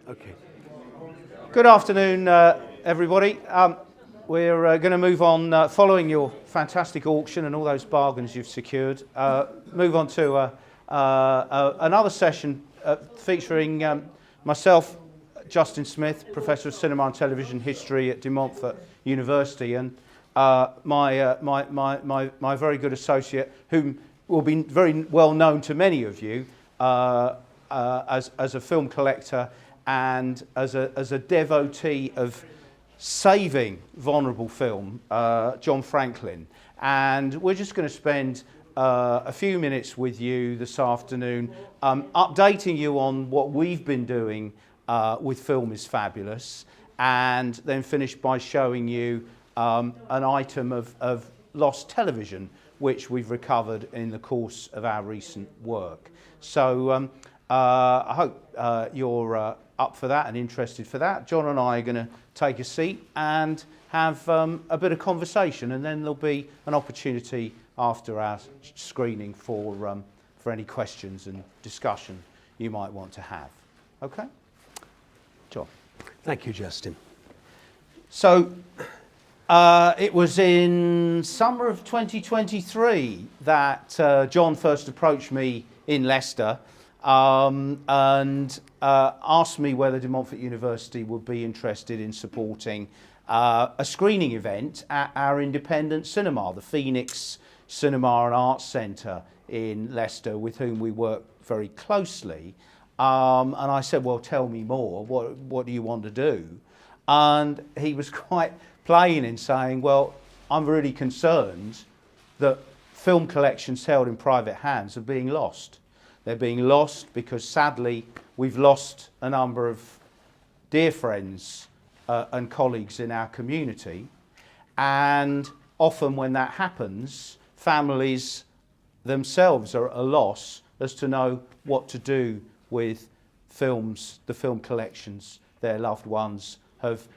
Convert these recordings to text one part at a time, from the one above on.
Okay. Good afternoon, everybody. We're going to move on, following your fantastic auction and all those bargains you've secured, move on to another session featuring myself, Justin Smith, Professor of Cinema and Television History at De Montfort University, and my very good associate, whom will be very well known to many of you as a film collector and as a devotee of saving vulnerable film, John Franklin. And we're just going to spend a few minutes with you this afternoon, updating you on what we've been doing with Film is Fabulous, and then finish by showing you an item of lost television which we've recovered in the course of our recent work. So I hope you're up for that and interested for that. John and I are going to take a seat and have a bit of conversation, and then there'll be an opportunity after our screening for any questions and discussion you might want to have. Okay? John. Thank you, Justin. So it was in summer of 2023 that John first approached me in Leicester and asked me whether De Montfort University would be interested in supporting a screening event at our independent cinema, the Phoenix Cinema and Arts Centre in Leicester, with whom we work very closely. And I said, well, tell me more. What do you want to do? And he was quite plain in saying, well, I'm really concerned that film collections held in private hands are being lost. They're being lost because, sadly, we've lost a number of dear friends and colleagues in our community. And often when that happens, families themselves are at a loss as to know what to do with films, the film collections their loved ones have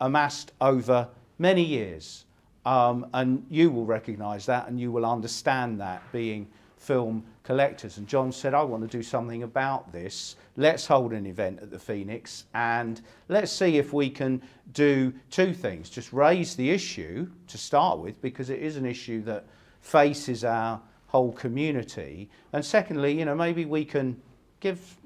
amassed over many years. And you will recognise that, and you will understand that, being film collectors. And John said, I want to do something about this. Let's hold an event at the Phoenix and let's see if we can do two things. Just raise the issue to start with, because it is an issue that faces our whole community. And secondly, maybe we can give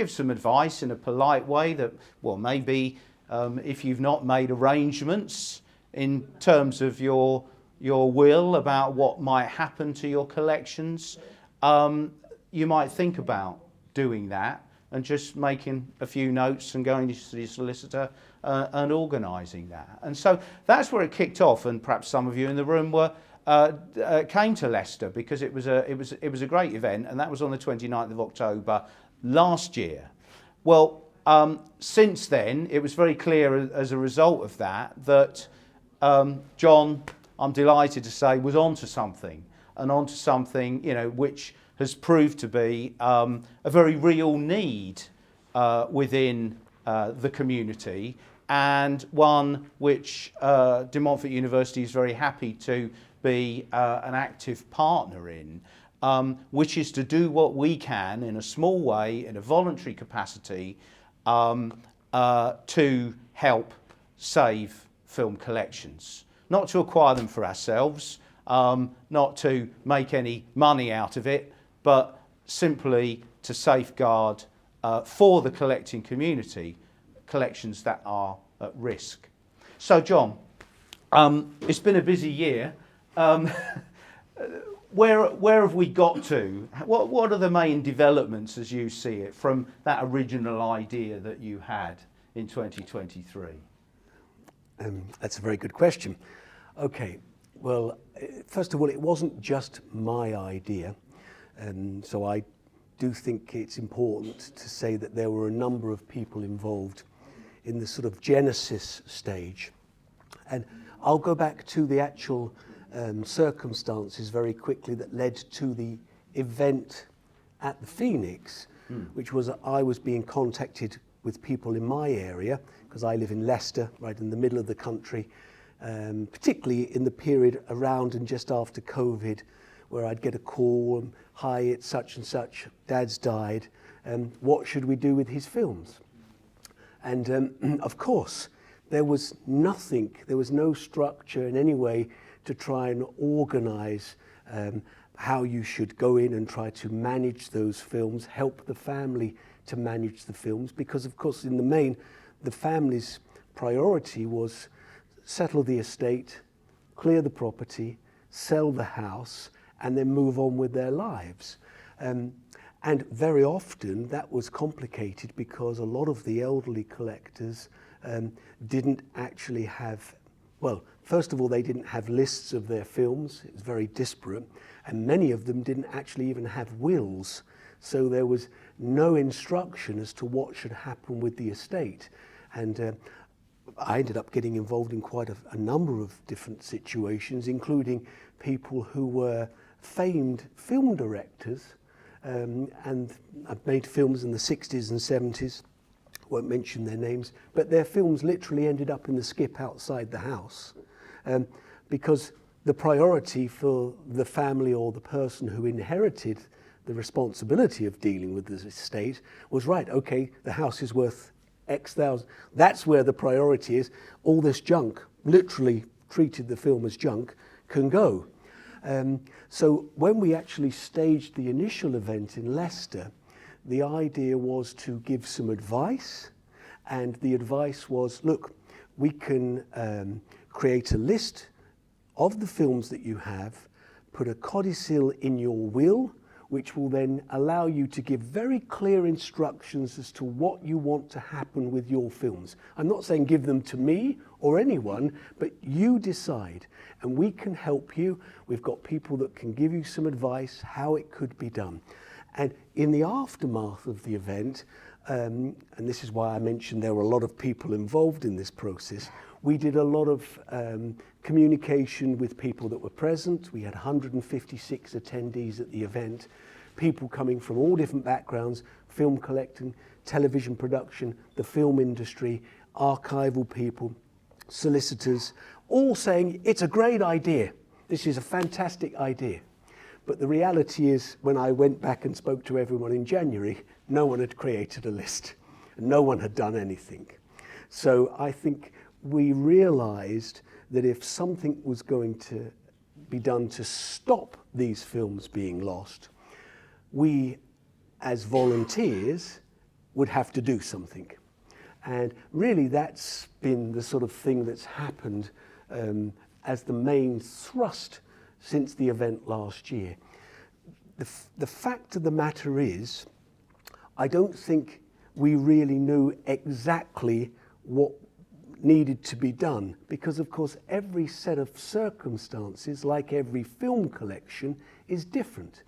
some advice in a polite way that, well, maybe if you've not made arrangements in terms of your will about what might happen to your collections, you might think about doing that and just making a few notes and going to the solicitor and organising that. And so that's where it kicked off, and perhaps some of you in the room came to Leicester because it was a great event, and that was on the 29th of October last year. Well, since then, it was very clear as a result of that John, I'm delighted to say, was onto something, which has proved to be a very real need within the community, and one which De Montfort University is very happy to be an active partner in, which is to do what we can in a small way, in a voluntary capacity, to help save film collections. Not to acquire them for ourselves, not to make any money out of it, but simply to safeguard for the collecting community collections that are at risk. So, John, it's been a busy year. Where have we got to? What are the main developments as you see it from that original idea that you had in 2023? That's a very good question. Okay, well, first of all, it wasn't just my idea, and so I do think it's important to say that there were a number of people involved in the sort of genesis stage. And I'll go back to the actual circumstances very quickly that led to the event at the Phoenix, which was I was being contacted with people in my area, because I live in Leicester, right in the middle of the country, particularly in the period around and just after COVID, where I'd get a call, hi, it's such and such, Dad's died, what should we do with his films? And of course, there was nothing, there was no structure in any way to try and organise how you should go in and try to manage those films, help the family to manage the films, because of course in the main, the family's priority was settle the estate, clear the property, sell the house, and then move on with their lives. And very often that was complicated because a lot of the elderly collectors didn't actually have, well, first of all, they didn't have lists of their films. It was very disparate. And many of them didn't actually even have wills. So there was no instruction as to what should happen with the estate. And I ended up getting involved in quite a number of different situations, including people who were famed film directors. And I've made films in the 60s and 70s, won't mention their names, but their films literally ended up in the skip outside the house because the priority for the family or the person who inherited the responsibility of dealing with this estate was, right, okay, the house is worth X thousand. That's where the priority is. All this junk, literally treated the film as junk, can go. So when we actually staged the initial event in Leicester, the idea was to give some advice, and the advice was, look, we can create a list of the films that you have, put a codicil in your will, which will then allow you to give very clear instructions as to what you want to happen with your films. I'm not saying give them to me or anyone, but you decide, and we can help you. We've got people that can give you some advice how it could be done. And in the aftermath of the event, and this is why I mentioned there were a lot of people involved in this process, we did a lot of communication with people that were present. We had 156 attendees at the event, people coming from all different backgrounds, film collecting, television production, the film industry, archival people, solicitors, all saying it's a great idea. This is a fantastic idea. But the reality is, when I went back and spoke to everyone in January, no one had created a list. No one had done anything. So I think we realized that if something was going to be done to stop these films being lost, we, as volunteers, would have to do something. And really that's been the sort of thing that's happened as the main thrust since the event last year. The fact of the matter is, I don't think we really knew exactly what needed to be done, because of course every set of circumstances, like every film collection, is different.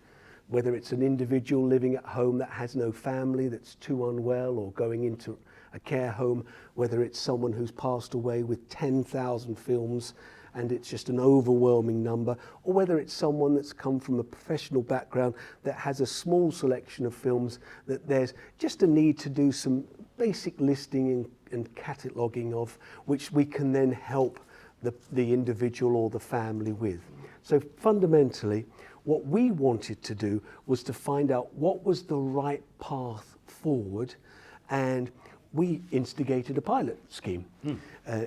Whether it's an individual living at home that has no family, that's too unwell or going into a care home, whether it's someone who's passed away with 10,000 films and it's just an overwhelming number, or whether it's someone that's come from a professional background that has a small selection of films that there's just a need to do some basic listing and cataloguing of, which we can then help the individual or the family with. So fundamentally, what we wanted to do was to find out what was the right path forward, and we instigated a pilot scheme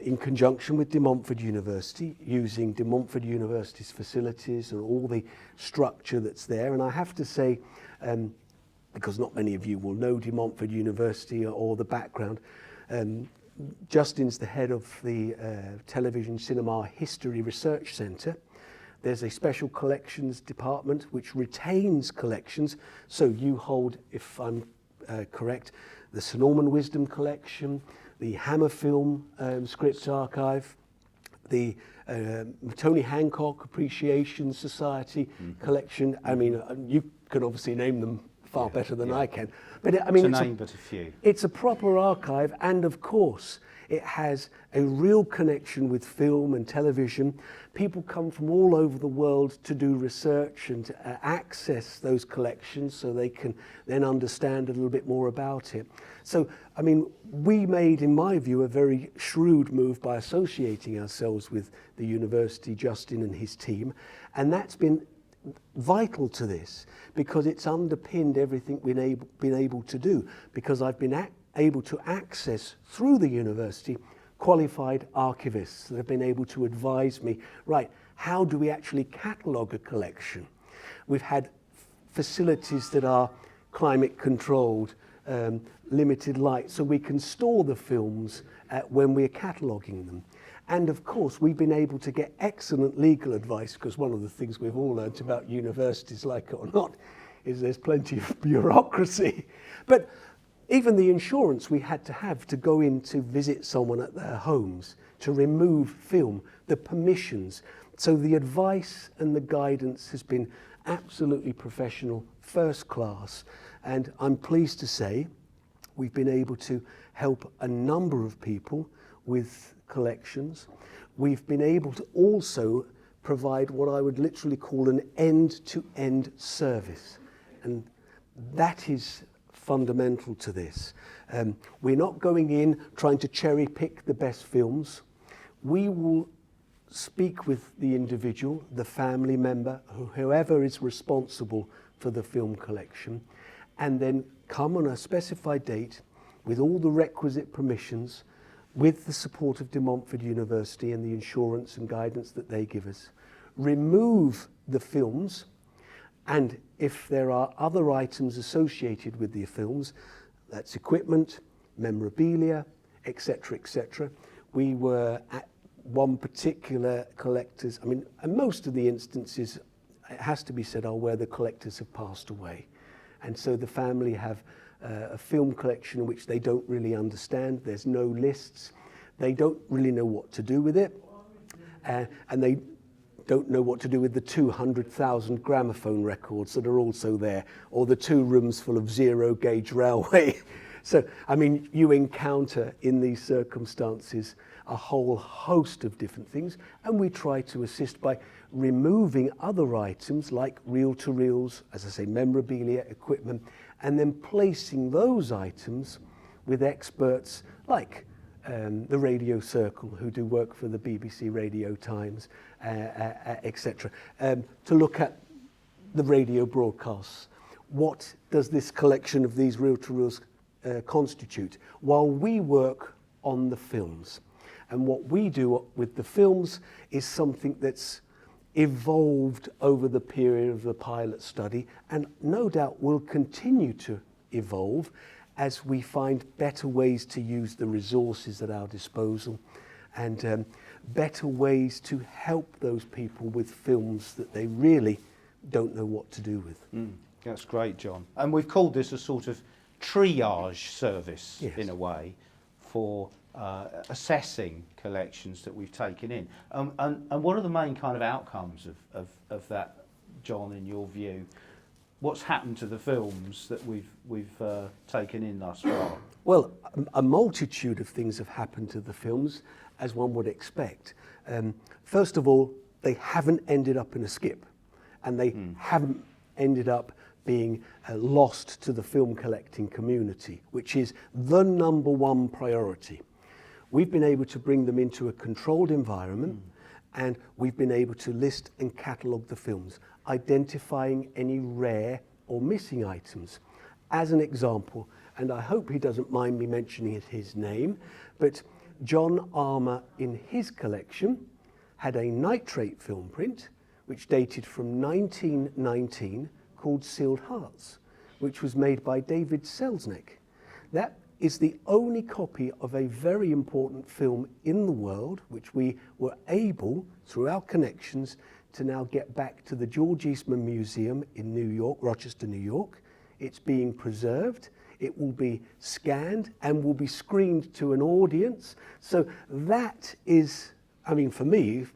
in conjunction with De Montfort University, using De Montfort University's facilities and all the structure that's there. And I have to say, because not many of you will know De Montfort University or the background, Justin's the head of the Television Cinema History Research Centre. There's a special collections department which retains collections. So you hold, if I'm correct, the Sir Norman Wisdom collection, the Hammer Film Script Archive, the Tony Hancock Appreciation Society collection. I mean, you can obviously name them far better than I can. But I mean, but a few. It's a proper archive, and of course, it has a real connection with film and television. People come from all over the world to do research and to access those collections so they can then understand a little bit more about it. So, I mean, we made, in my view, a very shrewd move by associating ourselves with the university, Justin and his team, and that's been vital to this because it's underpinned everything we've been able to do, because I've been able to access through the university qualified archivists that have been able to advise me, right, how do we actually catalogue a collection? We've had facilities that are climate controlled, limited light, so we can store the films when we're cataloguing them. And of course, we've been able to get excellent legal advice, because one of the things we've all learnt about universities, like it or not, is there's plenty of bureaucracy. But even the insurance we had to have to go in to visit someone at their homes, to remove film, the permissions. So the advice and the guidance has been absolutely professional, first class. And I'm pleased to say we've been able to help a number of people with collections. We've been able to also provide what I would literally call an end-to-end service. And that is fundamental to this. We're not going in trying to cherry pick the best films. We will speak with the individual, the family member, whoever is responsible for the film collection, and then come on a specified date with all the requisite permissions, with the support of De Montfort University and the insurance and guidance that they give us, remove the films, and if there are other items associated with the films, that's equipment, memorabilia, etc., etc. We were at one particular collector's, and most of the instances, it has to be said, are where the collectors have passed away. And so the family have a film collection which they don't really understand. There's no lists. They don't really know what to do with it. And they don't know what to do with the 200,000 gramophone records that are also there, or the 2 rooms full of zero gauge railway. So, you encounter in these circumstances a whole host of different things, and we try to assist by removing other items like reel-to-reels, as I say, memorabilia, equipment, and then placing those items with experts like the Radio Circle, who do work for the BBC Radio Times, etc., to look at the radio broadcasts. What does this collection of these reel-to-reels constitute? While we work on the films. And what we do with the films is something that's evolved over the period of the pilot study, and no doubt will continue to evolve as we find better ways to use the resources at our disposal, and better ways to help those people with films that they really don't know what to do with. That's great, John. And we've called this a sort of triage service, yes, in a way, for assessing collections that we've taken in. And what are the main kind of outcomes of that, John, in your view? What's happened to the films that we've taken in thus far? Well, a multitude of things have happened to the films, as one would expect. First of all, they haven't ended up in a skip, and they haven't ended up being lost to the film collecting community, which is the number one priority. We've been able to bring them into a controlled environment, and we've been able to list and catalogue the films, identifying any rare or missing items. As an example, and I hope he doesn't mind me mentioning his name, but John Armour, in his collection, had a nitrate film print which dated from 1919 called Sealed Hearts, which was made by David Selznick. That is the only copy of a very important film in the world, which we were able, through our connections, to now get back to the George Eastman Museum in New York, Rochester, New York. It's being preserved. It will be scanned and will be screened to an audience. So that is, for me,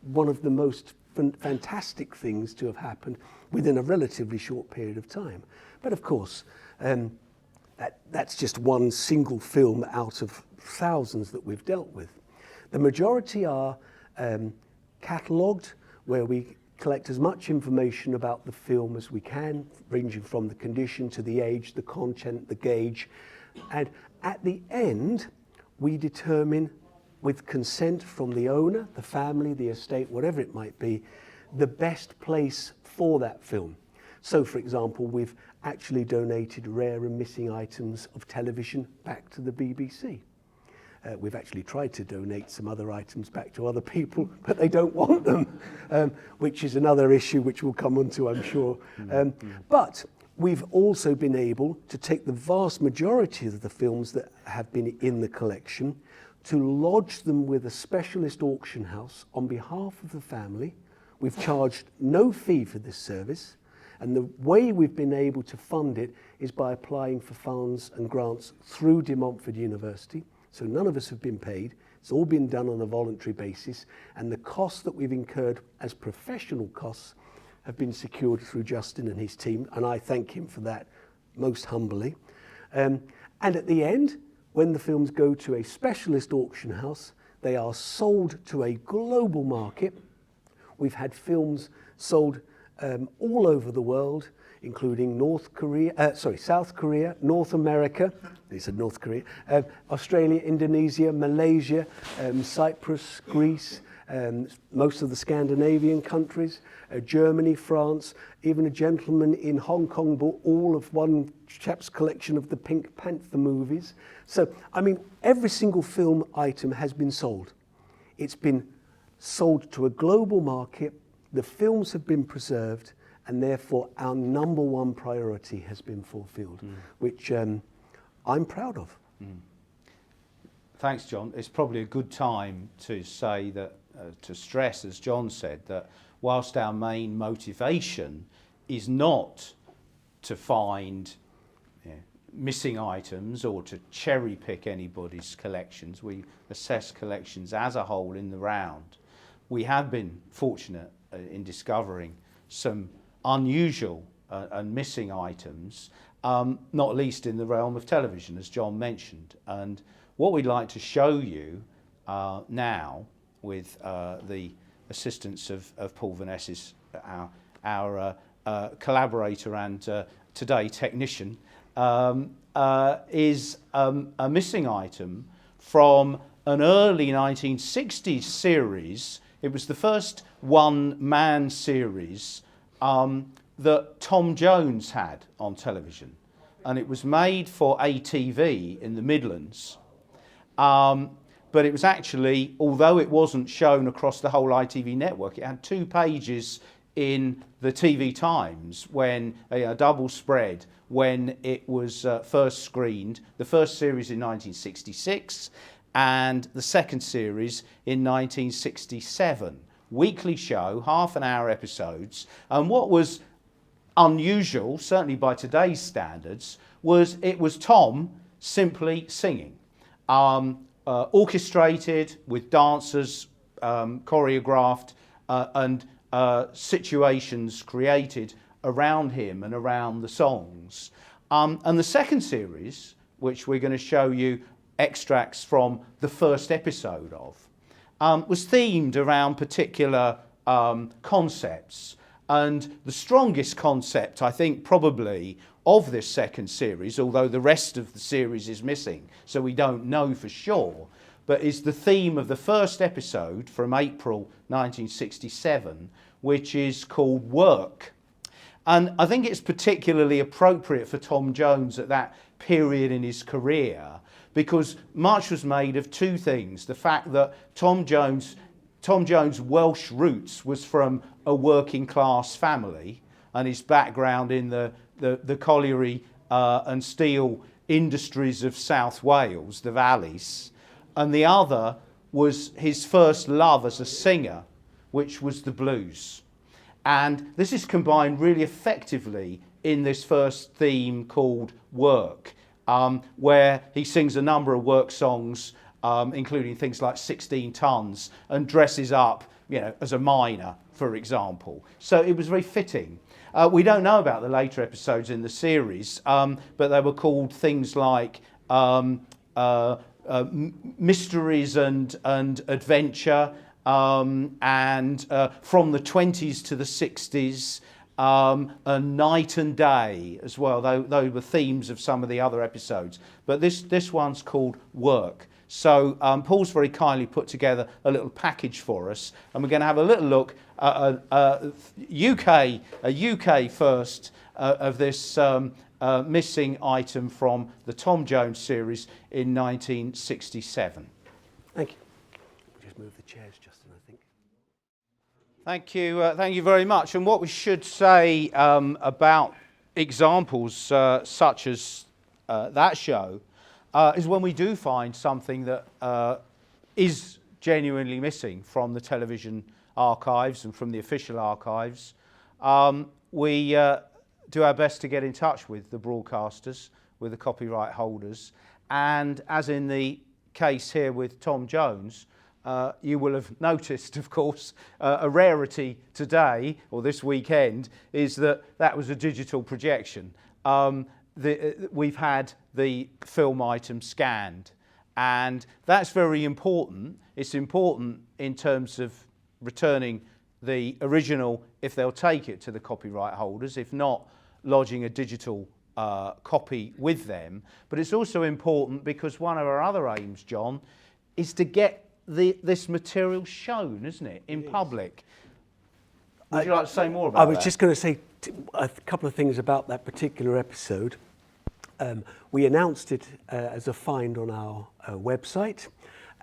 one of the most fantastic things to have happened within a relatively short period of time. But of course, that's just one single film out of thousands that we've dealt with. The majority are catalogued, where we collect as much information about the film as we can, ranging from the condition to the age, the content, the gauge. And at the end, we determine, with consent from the owner, the family, the estate, whatever it might be, the best place for that film. So, for example, we've actually donated rare and missing items of television back to the BBC. We've actually tried to donate some other items back to other people, but they don't want them, which is another issue which we'll come on to, I'm sure. But we've also been able to take the vast majority of the films that have been in the collection to lodge them with a specialist auction house on behalf of the family. We've charged no fee for this service, and the way we've been able to fund it is by applying for funds and grants through De Montfort University. So none of us have been paid. It's all been done on a voluntary basis, and the costs that we've incurred as professional costs have been secured through Justin and his team, and I thank him for that most humbly. And at the end, when the films go to a specialist auction house, they are sold to a global market. We've had films sold all over the world, including South Korea, North America, they said North Korea, Australia, Indonesia, Malaysia, Cyprus, Greece, most of the Scandinavian countries, Germany, France, even a gentleman in Hong Kong bought all of one chap's collection of the Pink Panther movies. So, I mean, every single film item has been sold. It's been sold to a global market, the films have been preserved, and therefore our number one priority has been fulfilled, which I'm proud of. Thanks, John. It's probably a good time to say that, to stress, as John said, that whilst our main motivation is not to find missing items or to cherry pick anybody's collections, we assess collections as a whole in the round. We have been fortunate in discovering some unusual and missing items, not least in the realm of television, as John mentioned. And what we'd like to show you now, with the assistance of Paul Vanessa's, our collaborator and today technician, is a missing item from an early 1960s series. It was the first one-man series that Tom Jones had on television, and it was made for ATV in the Midlands. But it was actually, although it wasn't shown across the whole ITV network, it had 2 pages in the TV Times, when a double spread, when it was first screened, the first series in 1966 and the second series in 1967. Weekly show, half-an-hour episodes. And what was unusual, certainly by today's standards, was it was Tom simply singing. Orchestrated with dancers, choreographed, and situations created around him and around the songs. And the second series, which we're going to show you extracts from the first episode of, was themed around particular concepts. And the strongest concept, I think, probably of this second series, although the rest of the series is missing, so we don't know for sure, but is the theme of the first episode from April 1967, which is called Work. And I think it's particularly appropriate for Tom Jones at that period in his career, because much was made of 2 things. The fact that Tom Jones' Welsh roots was from a working class family, and his background in the colliery and steel industries of South Wales, the valleys. And the other was his first love as a singer, which was the blues. And this is combined really effectively in this first theme called Work, where he sings a number of work songs, including things like 16 Tons, and dresses up, as a miner, for example. So it was very fitting. We don't know about the later episodes in the series, but they were called things like Mysteries and Adventure, and From the 20s to the 60s, and Night and Day as well. Those were themes of some of the other episodes. But this one's called Work. So Paul's very kindly put together a little package for us, and we're going to have a little look at a UK first of this missing item from the Tom Jones series in 1967. Thank you. We'll just move the chairs, Justin, I think. Thank you very much. And what we should say about examples such as that show is when we do find something that is genuinely missing from the television archives and from the official archives, we do our best to get in touch with the broadcasters, with the copyright holders, and as in the case here with Tom Jones, you will have noticed, of course, a rarity today, or this weekend, is that was a digital projection. We've had the film item scanned, and that's very important. It's important in terms of returning the original, if they'll take it to the copyright holders, if not, lodging a digital copy with them. But it's also important because one of our other aims, John, is to get this material shown, isn't it, in public? Would you like to say more about that? I was just going to say a couple of things about that particular episode. We announced it as a find on our website,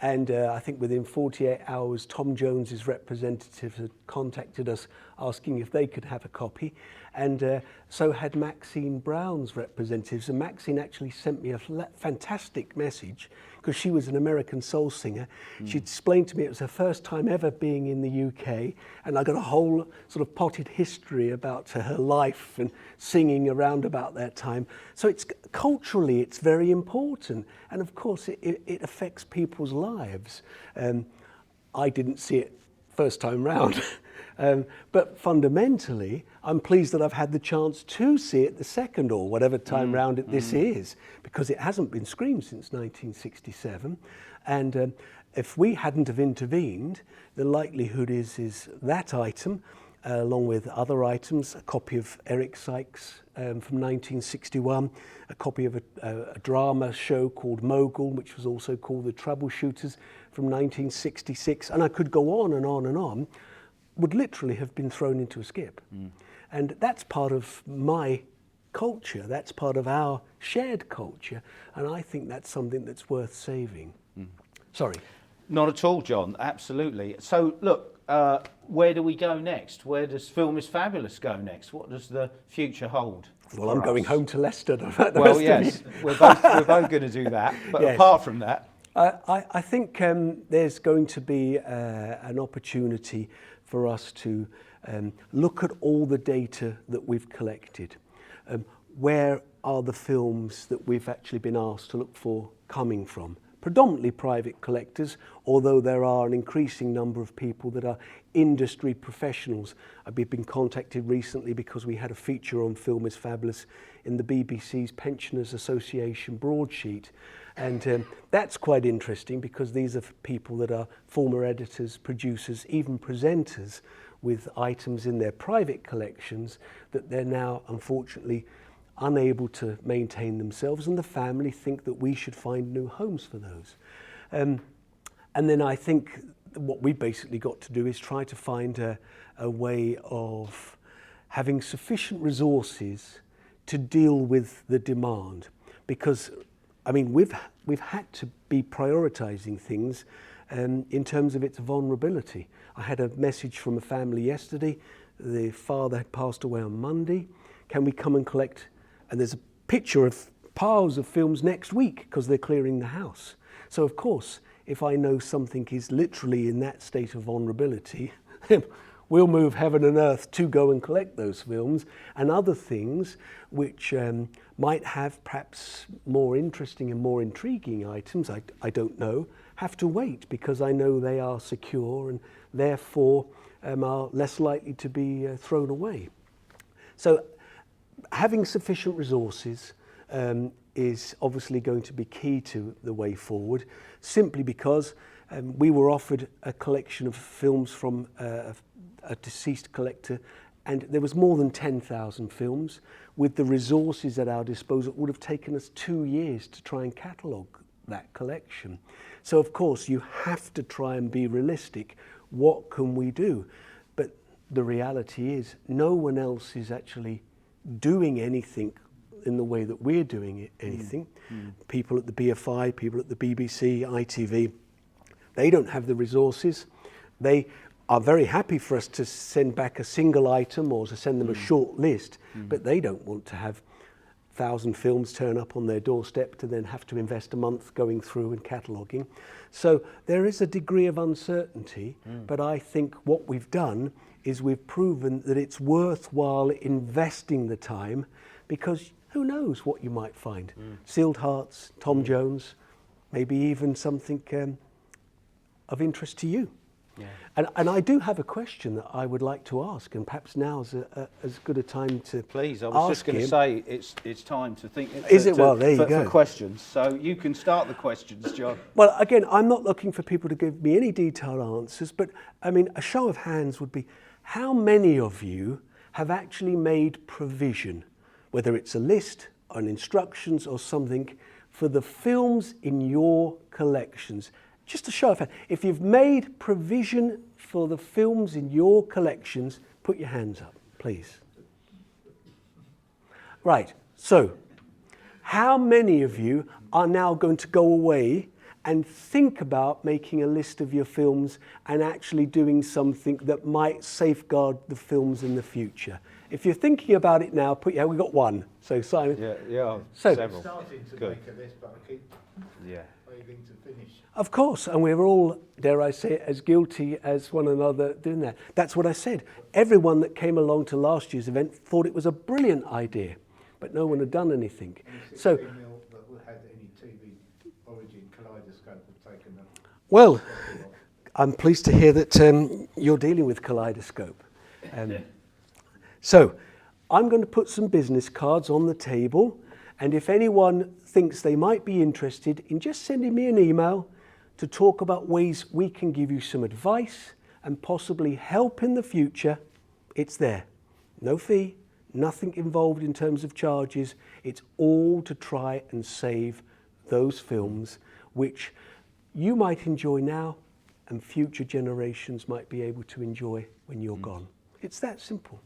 and I think within 48 hours Tom Jones's representatives had contacted us asking if they could have a copy, and so had Maxine Brown's representatives, and Maxine actually sent me a fantastic message because she was an American soul singer. She explained to me it was her first time ever being in the UK, and I got a whole sort of potted history about her life and singing around about that time. So it's culturally it's very important, and of course it affects people's lives. I didn't see it first time round. But fundamentally, I'm pleased that I've had the chance to see it the second or whatever time round this is, because it hasn't been screened since 1967. And if we hadn't have intervened, the likelihood is that item, along with other items, a copy of Eric Sykes from 1961, a copy of a drama show called Mogul, which was also called The Troubleshooters from 1966, and I could go on and on and on, would literally have been thrown into a skip. And that's part of my culture, that's part of our shared culture, and I think that's something that's worth saving. Sorry. Not at all, John, absolutely. So look, where do we go next? Where does Film is Fabulous go next? What does the future hold? Well, I'm going home to Leicester. Well, yes, we're both going to do that, but yes. Apart from that, I think there's going to be an opportunity for us to look at all the data that we've collected. Where are the films that we've actually been asked to look for coming from? Predominantly private collectors, although there are an increasing number of people that are industry professionals. I've been contacted recently because we had a feature on Film is Fabulous in the BBC's Pensioners Association broadsheet. And that's quite interesting because these are people that are former editors, producers, even presenters with items in their private collections that they're now unfortunately unable to maintain themselves, and the family think that we should find new homes for those. And then I think what we basically got to do is try to find a way of having sufficient resources to deal with the demand, because I mean we've had to be prioritizing things in terms of its vulnerability. I had a message from a family yesterday. The father had passed away on Monday. Can we come and collect? And there's a picture of piles of films next week because they're clearing the house. So of course, if I know something is literally in that state of vulnerability, we'll move heaven and earth to go and collect those films, and other things which might have perhaps more interesting and more intriguing items, I don't know, have to wait because I know they are secure and therefore are less likely to be thrown away. So having sufficient resources is obviously going to be key to the way forward, simply because we were offered a collection of films from a deceased collector, and there was more than 10,000 films. With the resources at our disposal, it would have taken us 2 years to try and catalogue that collection. So of course you have to try and be realistic. What can we do? But the reality is no one else is actually doing anything in the way that we're doing anything. People at the BFI, people at the BBC, ITV, they don't have the resources. They are very happy for us to send back a single item or to send them a short list, but they don't want to have 1,000 films turn up on their doorstep to then have to invest a month going through and cataloguing. So there is a degree of uncertainty, but I think what we've done is we've proven that it's worthwhile investing the time, because who knows what you might find. Sealed Hearts, Tom Jones, maybe even something of interest to you. Yeah. And I do have a question that I would like to ask, and perhaps now's as good a time to Please, I was just going to say it's time to think. Is it? Well, there you go. For questions, so you can start the questions, John. Well, again, I'm not looking for people to give me any detailed answers, but I mean, a show of hands would be, how many of you have actually made provision, whether it's a list, an instructions or something, for the films in your collections? Just a show of hands. If you've made provision for the films in your collections, put your hands up, please. Right, so how many of you are now going to go away and think about making a list of your films and actually doing something that might safeguard the films in the future? If you're thinking about it now, put we've got one. So Simon. Yeah, so, several. I'm starting to make a list, but I keep failing to finish. Of course, and we're all, dare I say, as guilty as one another doing that. That's what I said. Everyone that came along to last year's event thought it was a brilliant idea, but no one had done anything. So, that had any TV origin kaleidoscope have taken them. well, I'm pleased to hear that you're dealing with Kaleidoscope. So, I'm going to put some business cards on the table, and if anyone thinks they might be interested in just sending me an email to talk about ways we can give you some advice and possibly help in the future, it's there. No fee, nothing involved in terms of charges. It's all to try and save those films which you might enjoy now and future generations might be able to enjoy when you're gone. It's that simple.